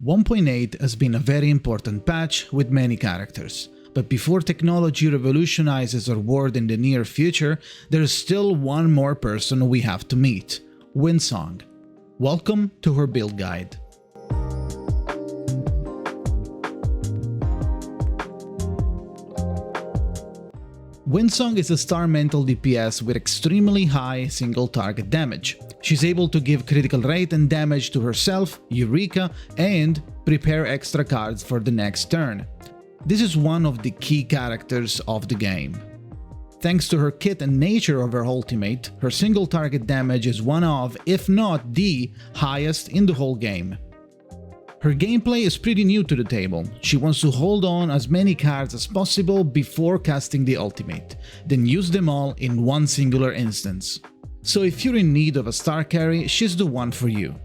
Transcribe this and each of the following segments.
1.8 has been a very important patch with many characters, but before technology revolutionizes our world in the near future, there's still one more person we have to meet: Windsong. Welcome to her build guide. Windsong is a star mental DPS with extremely high single target damage. She's able to give critical rate and damage to herself, Eureka, and prepare extra cards for the next turn. This is one of the key characters of the game. Thanks to her kit and nature of her ultimate, her single target damage is one of, if not the, highest in the whole game. Her gameplay is pretty new to the table. She wants to hold on as many cards as possible before casting the ultimate, then use them all in one singular instance. So if you're in need of a star carry, she's the one for you.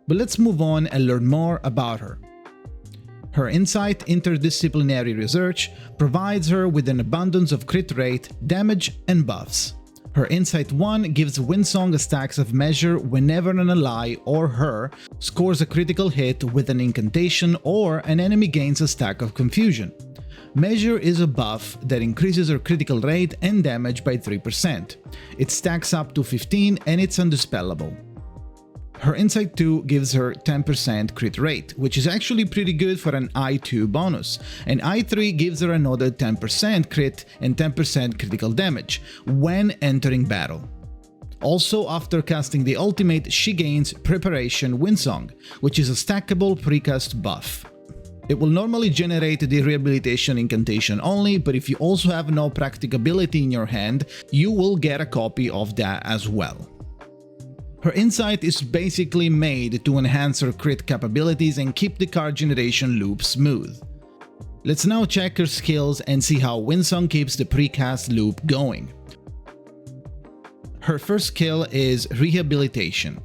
But let's move on and learn more about her. Her insight, interdisciplinary research, provides her with an abundance of crit rate, damage, and buffs. Her Insight 1 gives Windsong a stacks of measure whenever an ally or her scores a critical hit with an incantation or an enemy gains a stack of confusion. Measure is a buff that increases her critical rate and damage by 3%. It stacks up to 15 and it's undispellable. Her Insight 2 gives her 10% crit rate, which is actually pretty good for an I2 bonus, and I3 gives her another 10% crit and 10% critical damage when entering battle. Also, after casting the ultimate, she gains Preparation Windsong, which is a stackable precast buff. It will normally generate the rehabilitation incantation only, but if you also have no practicability in your hand, you will get a copy of that as well. Her Insight is basically made to enhance her crit capabilities and keep the card generation loop smooth. Let's now check her skills and see how Windsong keeps the precast loop going. Her first skill is Rehabilitation.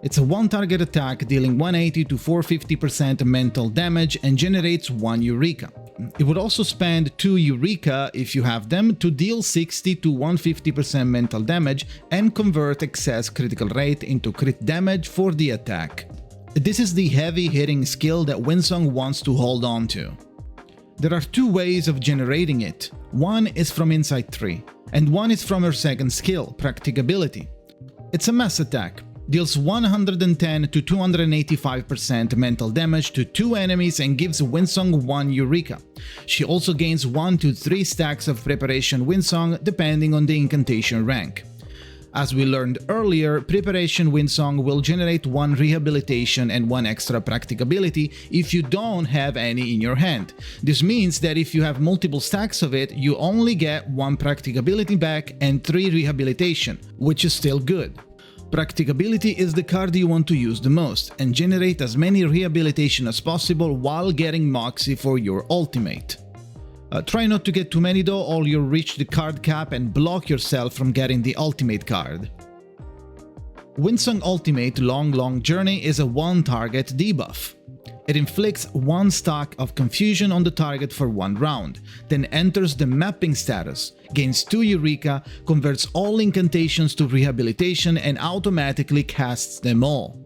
It's a one-target attack dealing 180 to 450% mental damage and generates 1 Eureka. It would also spend 2 Eureka, if you have them, to deal 60 to 150% mental damage and convert excess critical rate into crit damage for the attack. This is the heavy-hitting skill that Windsong wants to hold on to. There are 2 ways of generating it. One is from Insight 3, and one is from her second skill, Practicability. It's a mass attack. Deals 110 to 285% mental damage to 2 enemies and gives Windsong 1 Eureka. She also gains 1 to 3 stacks of Preparation Windsong depending on the incantation rank. As we learned earlier, Preparation Windsong will generate 1 Rehabilitation and 1 extra Practicability if you don't have any in your hand. This means that if you have multiple stacks of it, you only get 1 Practicability back and 3 Rehabilitation, which is still good. Practicability is the card you want to use the most, and generate as many rehabilitation as possible while getting Moxie for your ultimate. Try not to get too many though, or you'll reach the card cap and block yourself from getting the ultimate card. Windsong Ultimate Long Journey is a one-target debuff. It inflicts 1 stack of confusion on the target for 1 round, then enters the mapping status, gains 2 Eureka, converts all incantations to rehabilitation and automatically casts them all.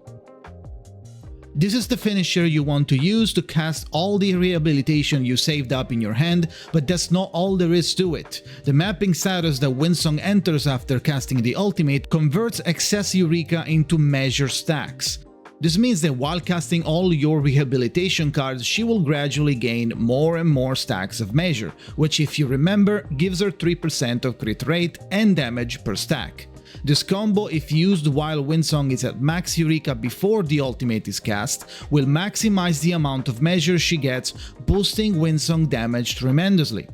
This is the finisher you want to use to cast all the rehabilitation you saved up in your hand, but that's not all there is to it. The mapping status that Windsong enters after casting the ultimate converts excess Eureka into measure stacks. This means that while casting all your rehabilitation cards, she will gradually gain more and more stacks of measure, which, if you remember, gives her 3% of crit rate and damage per stack. This combo, if used while Windsong is at max Eureka before the ultimate is cast, will maximize the amount of measure she gets, boosting Windsong damage tremendously.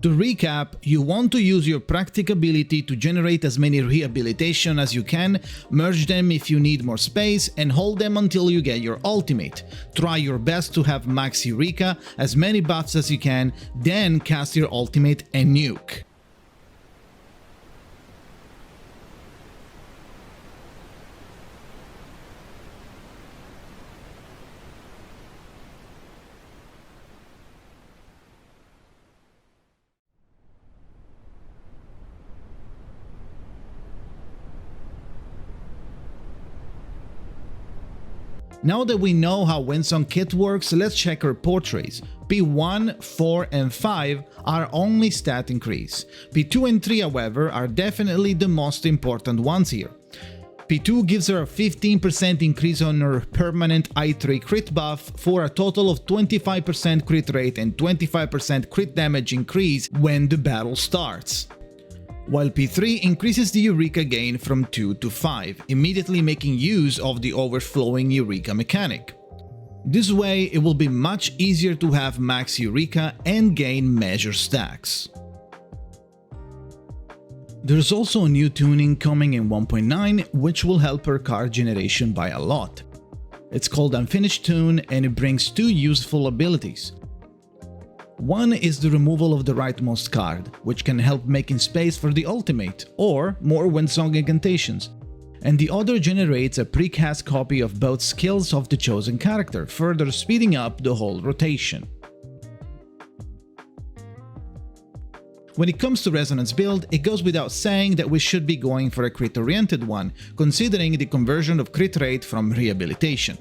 To recap, you want to use your Practicability to generate as many rehabilitation as you can, merge them if you need more space, and hold them until you get your ultimate. Try your best to have max Eureka, as many buffs as you can, then cast your ultimate and nuke. Now that we know how Windsong kit works, let's check her portrays. P1, 4 and 5 are only stat increase. P2 and 3, however, are definitely the most important ones here. P2 gives her a 15% increase on her permanent I3 crit buff for a total of 25% crit rate and 25% crit damage increase when the battle starts. While P3 increases the Eureka gain from 2 to 5, immediately making use of the overflowing Eureka mechanic. This way, it will be much easier to have max Eureka and gain measure stacks. There's also a new tuning coming in 1.9 which will help her card generation by a lot. It's called Unfinished Tune and it brings two useful abilities. One is the removal of the rightmost card, which can help making space for the ultimate, or more Windsong incantations, and the other generates a precast copy of both skills of the chosen character, further speeding up the whole rotation. When it comes to Resonance build, it goes without saying that we should be going for a crit-oriented one, considering the conversion of crit rate from rehabilitation.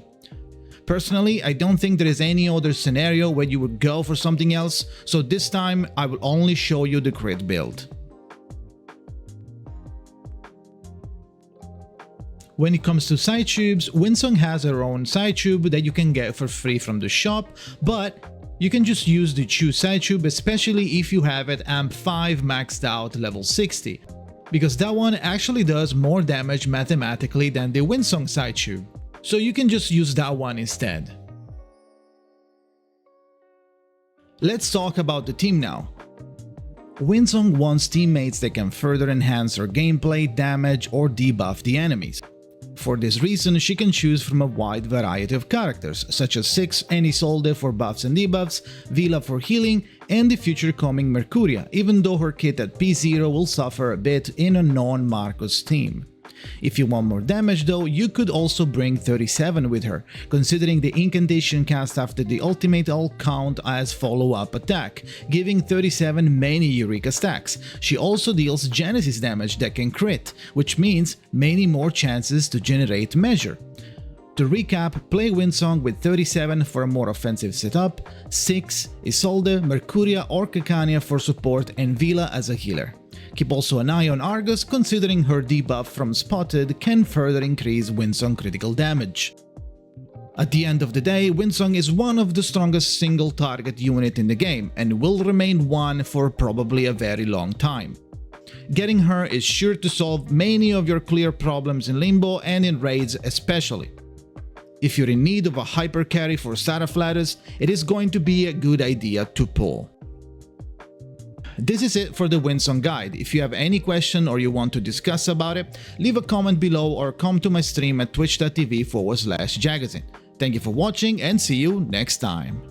Personally, I don't think there is any other scenario where you would go for something else, so this time I will only show you the crit build. When it comes to side tubes, Windsong has her own side tube that you can get for free from the shop, but you can just use the Choose side tube, especially if you have it AMP5 maxed out level 60, because that one actually does more damage mathematically than the Windsong side tube. So you can just use that one instead. Let's talk about the team now. Windsong wants teammates that can further enhance her gameplay, damage or debuff the enemies. For this reason, she can choose from a wide variety of characters, such as Six and Isolde for buffs and debuffs, Vila for healing, and the future coming Mercuria, even though her kit at P0 will suffer a bit in a non-Marcus team. If you want more damage though, you could also bring 37 with her, considering the incantation cast after the ultimate all count as follow-up attack, giving 37 many Eureka stacks. She also deals Genesis damage that can crit, which means many more chances to generate measure. To recap, play Windsong with 37 for a more offensive setup, 6 Isolde, Mercuria or Cacania for support and Vila as a healer. Keep also an eye on Argus, considering her debuff from Spotted can further increase Windsong critical damage. At the end of the day, Windsong is one of the strongest single target unit in the game and will remain one for probably a very long time. Getting her is sure to solve many of your clear problems in Limbo and in raids especially. If you're in need of a hyper carry for Saraflatus, it is going to be a good idea to pull. This is it for the Windsong guide. If you have any question or you want to discuss about it, leave a comment below or come to my stream at twitch.tv/Jakazin. Thank you for watching and see you next time.